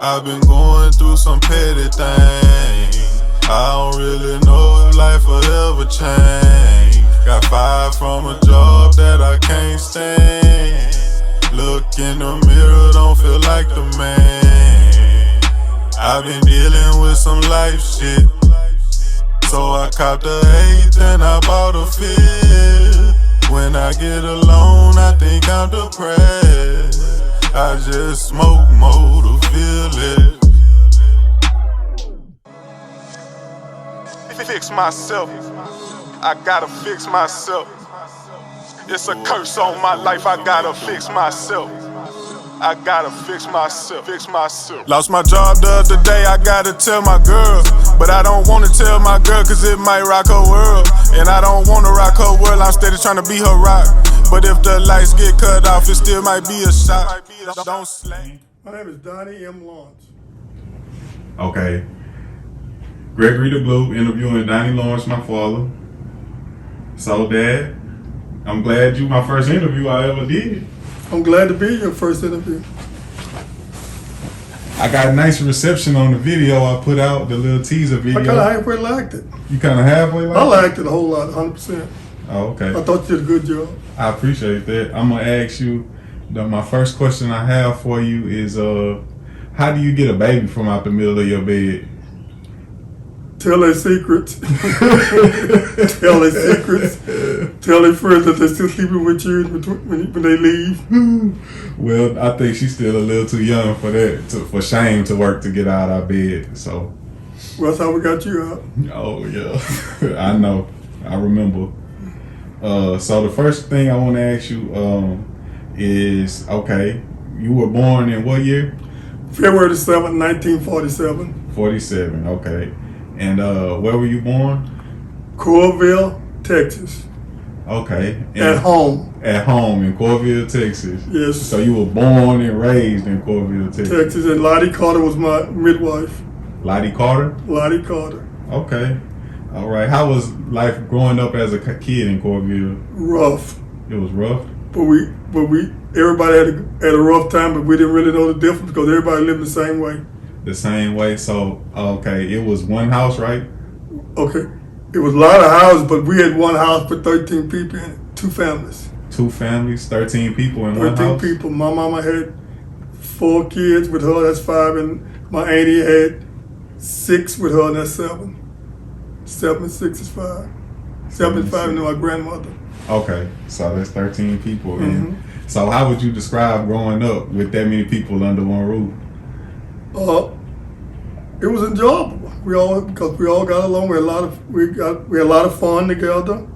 I've been going through some petty things. I don't really know if life will ever change. Got fired from a job that I can't stand. Look in the mirror, don't feel like the man. I've been dealing with some life shit, so I copped a 8th and I bought a 5th. When I get alone, I think I'm depressed. I just smoke more to feel it. Fix myself. I gotta fix myself. It's a curse on my life. I gotta fix myself. I gotta fix myself. Lost my job the other day. I gotta tell my girl, but I don't wanna tell my girl, cause it might rock her world. And I don't wanna rock her world. I'm steady trying to be her rock. But if the lights get cut off, it still might be a shot. Don't slack. My name is Donnie Lawrence. Okay. Gregory the Blue interviewing Donnie Lawrence, my father. So, Dad, I'm glad you my first interview I ever did. I'm glad to be your first interview. I got a nice reception on the video I put out, the little teaser video. I kind of halfway liked it. You kind of halfway liked it? I liked it a whole lot, 100%. Oh, okay. I thought you did a good job. I appreciate that. I'm going to ask you, my first question I have for you is, how do you get a baby from out the middle of your bed? Tell their secrets. Tell their secrets. Tell their friends that they're still sleeping with you when they leave. Well, I think she's still a little too young for that, for shame to work to get out of our bed. So. Well, that's how we got you out. Oh yeah, I know. I remember. So the first thing I want to ask you is, okay, you were born in what year? February 7th, 1947. 47. Okay. And where were you born? Coralville, Texas. Okay. And at home. At home in Coralville, Texas. Yes. So you were born and raised in Coralville, Texas. Texas, and Lottie Carter was my midwife. Lottie Carter? Lottie Carter. Okay. All right. How was life growing up as a kid in Coralville? Rough. It was rough? Everybody had a rough time, but we didn't really know the difference because everybody lived the same way. The same way. So, okay, it was one house, right? Okay. It was a lot of houses, but we had one house for 13 people in it, 2 families. 2 families, 13 people in one house? 13 people. My mama had 4 kids with her, that's 5, and my auntie had 6 with her, and that's 7. 7 and 6 is 5. 7 and 5, and then my grandmother. Okay, so that's 13 people. Mm-hmm. And so how would you describe growing up with that many people under one roof? It was enjoyable. Because we all got along. We had a lot of fun together,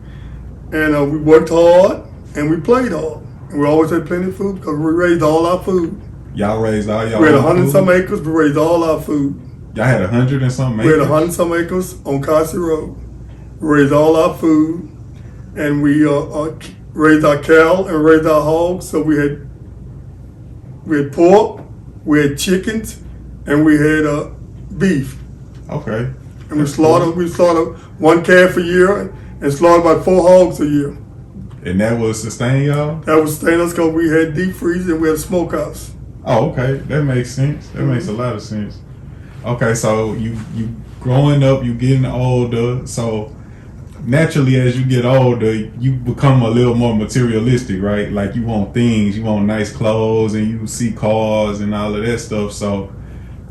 and we worked hard and we played hard. And we always had plenty of food because we raised all our food. Y'all raised all y'all. We had 100 and some acres. We raised all our food. Y'all had 100 and some acres. We had 100 and some acres on Cassie Road. We raised all our food, and we raised our cattle and raised our hogs. So we had pork, we had chickens, and we had beef. Okay. And we slaughtered 1 calf a year and slaughtered about 4 hogs a year. And that was sustain y'all? That was sustain us because we had deep freeze and we had a smokehouse. Oh, okay. That makes sense. That makes a lot of sense. Okay, so you growing up, you getting older, so naturally as you get older, you become a little more materialistic, right? Like you want things, you want nice clothes, and you see cars and all of that stuff. So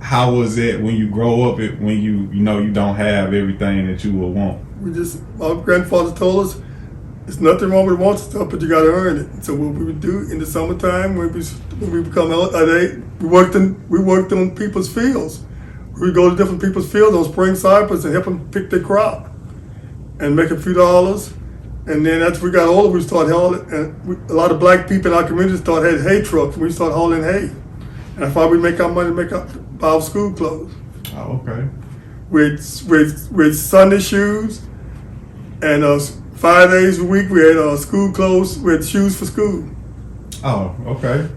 how was it when you grow up, when you don't have everything that you would want? My grandfather told us, there's nothing wrong with wanting stuff, but you got to earn it. So what we would do in the summertime, when we become we worked on people's fields. We would go to different people's fields on spring cypress and help them pick their crop and make a few dollars. And then as we got older, we started hauling, and a lot of black people in our community started having hay trucks, and we started hauling hay. And that's why we make our money to buy our school clothes. Oh, okay. With Sunday shoes, and 5 days a week we had school clothes with shoes for school. Oh, okay.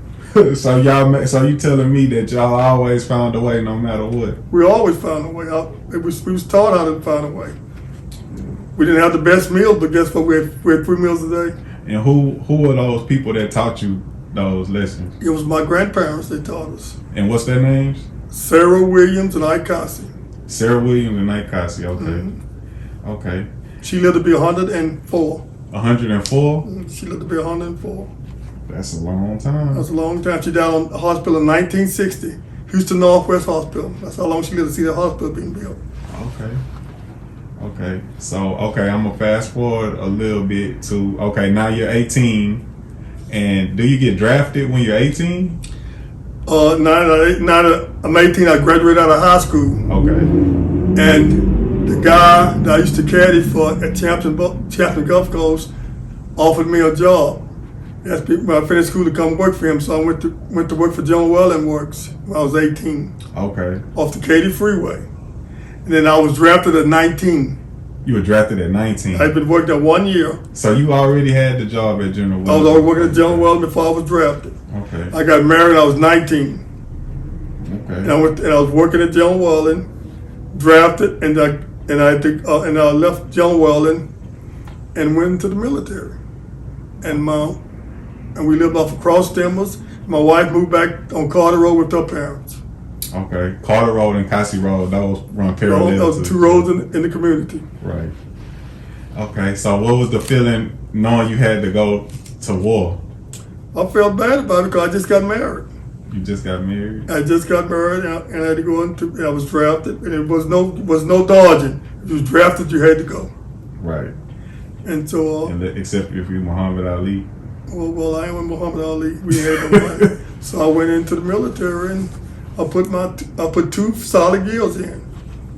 So you telling me that y'all always found a way, no matter what? We always found a way. We was taught how to find a way. We didn't have the best meals, but guess what? We had 3 meals a day. And who are those people that taught you those lessons? It was my grandparents that taught us. And what's their names? Sarah Williams and Ike Cossie. Sarah Williams and Ike Cossie. Okay. Mm-hmm. Okay. She lived to be 104. 104? She lived to be 104. That's a long time. That's a long time. She died on the hospital in 1960. Houston Northwest Hospital. That's how long she lived to see the hospital being built. Okay. Okay. So, okay, I'm going to fast forward a little bit to, okay, now you're 18. And do you get drafted when you're 18? Now that I'm 18, I graduated out of high school. Okay. And the guy that I used to caddy for at Champion Gulf Coast offered me a job. He asked me when I finished school to come work for him, so I went to work for John Welding Works when I was 18. Okay. Off the Katy Freeway. And then I was drafted at 19. You were drafted at 19. I'd been working there 1 year. So you already had the job at General Welding? I was already working at John Welding before I was drafted. Okay. I got married when I was 19. Okay. And I was working at John Welding, drafted, and I left John Welding and went into the military. And we lived off of Cross Timbers. My wife moved back on Carter Road with her parents. Okay. Carter Road and Cossie Road, those run parallel. Those two roads in the community. Right. Okay. So what was the feeling knowing you had to go to war? I felt bad about it because I just got married. You just got married? I just got married and I had to go and I was drafted, and it was no dodging. If you was drafted, you had to go. Right. And so except if you're Muhammad Ali. Well, I am Muhammad Ali. We had no money. So I went into the military and I put 2 solid years in.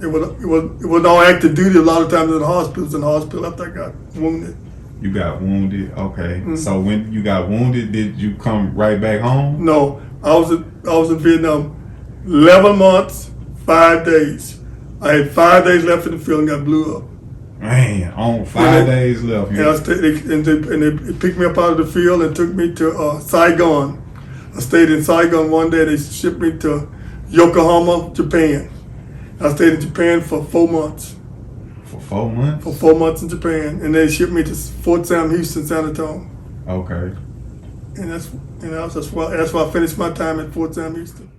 It was no active duty a lot of times in the hospital after I got wounded. You got wounded? Okay. Mm-hmm. So when you got wounded, did you come right back home? No, I was in Vietnam 11 months, 5 days. I had 5 days left in the field and got blew up. Man, on 5 days left. And they picked me up out of the field and took me to Saigon. I stayed in Saigon one day. They shipped me to Yokohama, Japan. I stayed in Japan for 4 months. For 4 months? For 4 months in Japan, and they shipped me to Fort Sam Houston, San Antonio. Okay. And that's why I finished my time at Fort Sam Houston.